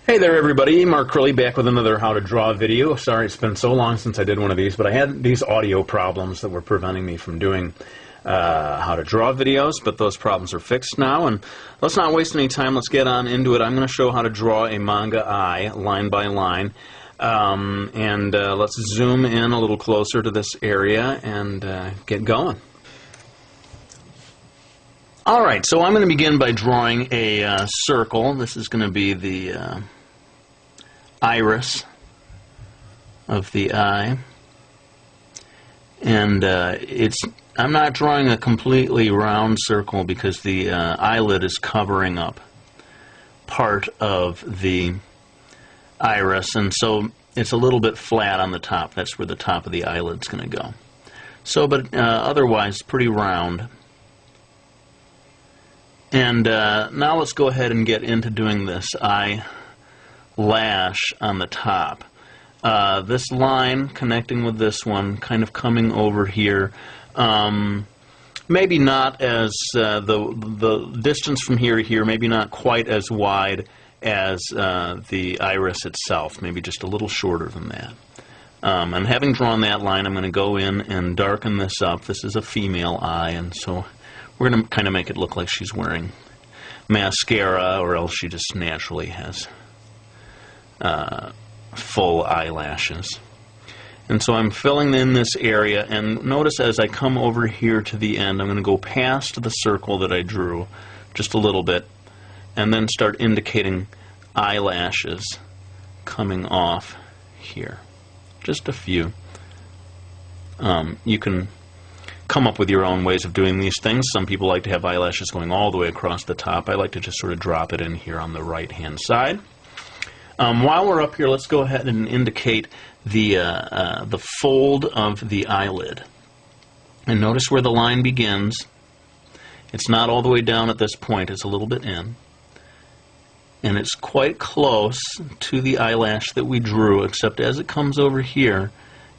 Hey there everybody, Mark Curley back with another How to Draw video. Sorry it's been so long since I did one of these, but I had these audio problems that were preventing me from doing how to draw videos, but those problems are fixed now, and let's not waste any time, let's get on into it. I'm going to show how to draw a manga eye, line by line, and let's zoom in a little closer to this area and get going. Alright, so I'm going to begin by drawing a circle. This is going to be the iris of the eye. And I'm not drawing a completely round circle because the eyelid is covering up part of the iris, and so it's a little bit flat on the top. That's where the top of the eyelid's going to go. So, but otherwise, pretty round. And now let's go ahead and get into doing this eyelash on the top. This line connecting with this one, kind of coming over here. Maybe not as the distance from here to here, maybe not quite as wide as the iris itself. Maybe just a little shorter than that. And having drawn that line, I'm going to go in and darken this up. This is a female eye, and so we're going to kind of make it look like she's wearing mascara, or else she just naturally has full eyelashes. And so I'm filling in this area, and notice as I come over here to the end, I'm going to go past the circle that I drew just a little bit, and then start indicating eyelashes coming off here. Just a few. You can come up with your own ways of doing these things. Some people like to have eyelashes going all the way across the top. I like to just sort of drop it in here on the right hand side. While we're up here, let's go ahead and indicate the fold of the eyelid. And notice where the line begins. It's not all the way down at this point, it's a little bit in. And it's quite close to the eyelash that we drew, except as it comes over here,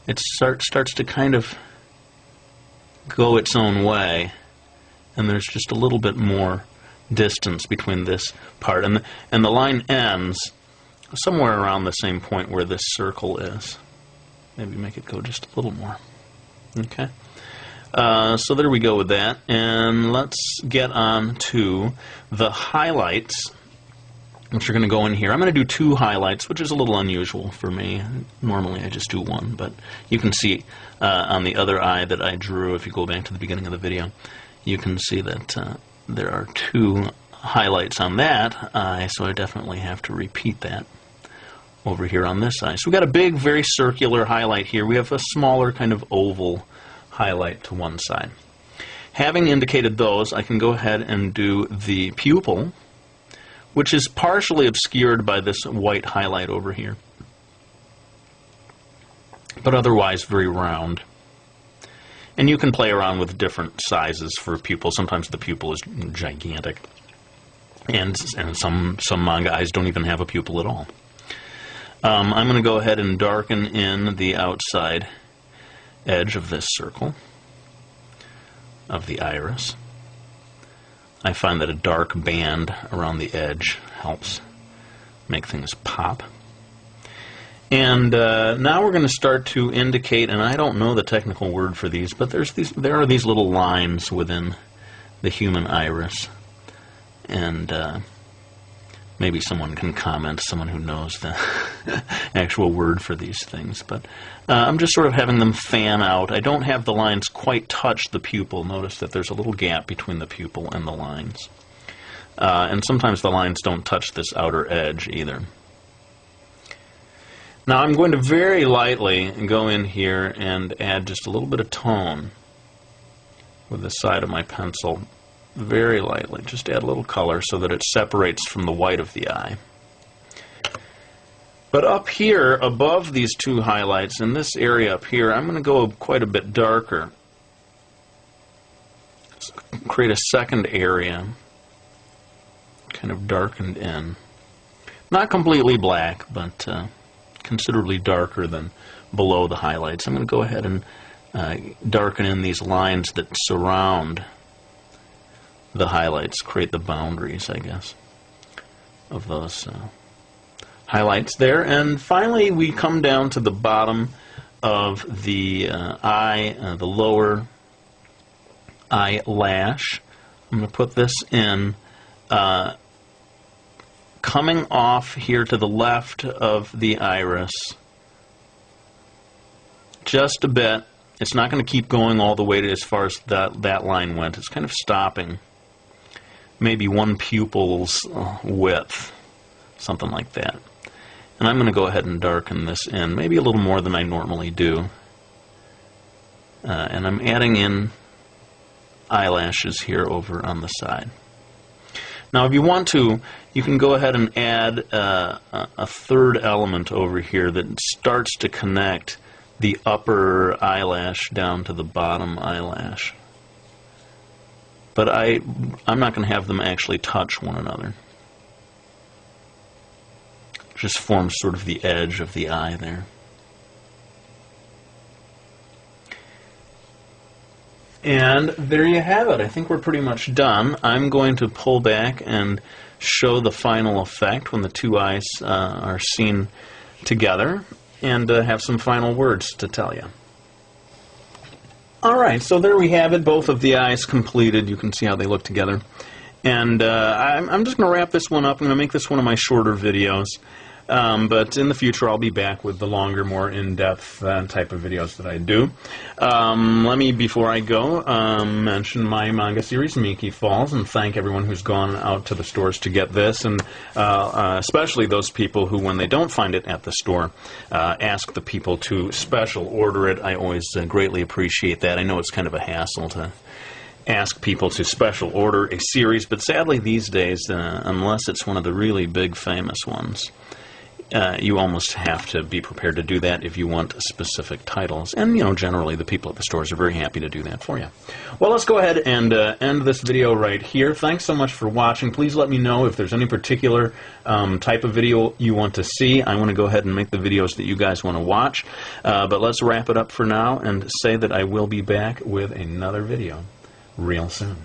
it starts to kind of go its own way, and there's just a little bit more distance between this part, and the line ends somewhere around the same point where this circle is. Maybe make it go just a little more. Okay, so there we go with that, and let's get on to the highlights, which are going to go in here. I'm going to do two highlights, which is a little unusual for me. Normally I just do one, but you can see on the other eye that I drew, if you go back to the beginning of the video, you can see that there are two highlights on that eye, so I definitely have to repeat that over here on this eye. So we've got a big, very circular highlight here. We have a smaller kind of oval highlight to one side. Having indicated those, I can go ahead and do the pupil, which is partially obscured by this white highlight over here, but otherwise very round. And you can play around with different sizes for a pupil. Sometimes the pupil is gigantic, and some manga eyes don't even have a pupil at all. I'm going to go ahead and darken in the outside edge of this circle of the iris. I find that a dark band around the edge helps make things pop. And now we're going to start to indicate, and I don't know the technical word for these, but there are these little lines within the human iris. And maybe someone can comment, someone who knows the actual word for these things. But I'm just sort of having them fan out. I don't have the lines quite touch the pupil. Notice that there's a little gap between the pupil and the lines. And sometimes the lines don't touch this outer edge either. Now I'm going to very lightly go in here and add just a little bit of tone with the side of my pencil. Very lightly. Just add a little color so that it separates from the white of the eye. But up here, above these two highlights, in this area up here, I'm going to go quite a bit darker. So create a second area, kind of darkened in. Not completely black, but considerably darker than below the highlights. I'm going to go ahead and darken in these lines that surround the highlights, create the boundaries, I guess, of those highlights there. And finally, we come down to the bottom of the eye, the lower eyelash. I'm going to put this in coming off here to the left of the iris just a bit. It's not going to keep going all the way to as far as that line went. It's kind of stopping. Maybe one pupil's width, something like that. And I'm going to go ahead and darken this in, maybe a little more than I normally do. And I'm adding in eyelashes here over on the side. Now if you want to, you can go ahead and add a third element over here that starts to connect the upper eyelash down to the bottom eyelash. But I'm not going to have them actually touch one another. Just forms sort of the edge of the eye there. And there you have it. I think we're pretty much done. I'm going to pull back and show the final effect when the two eyes are seen together, and have some final words to tell you. Alright, so there we have it, both of the eyes completed. You can see how they look together. And I'm just going to wrap this one up. I'm going to make this one of my shorter videos. But in the future, I'll be back with the longer, more in-depth type of videos that I do. Let me, before I go, mention my manga series, Miki Falls, and thank everyone who's gone out to the stores to get this, and especially those people who, when they don't find it at the store, ask the people to special order it. I always greatly appreciate that. I know it's kind of a hassle to ask people to special order a series, but sadly these days, unless it's one of the really big famous ones, you almost have to be prepared to do that if you want specific titles. And, you know, generally the people at the stores are very happy to do that for you. Well, let's go ahead and end this video right here. Thanks so much for watching. Please let me know if there's any particular type of video you want to see. I want to go ahead and make the videos that you guys want to watch. But let's wrap it up for now and say that I will be back with another video real soon.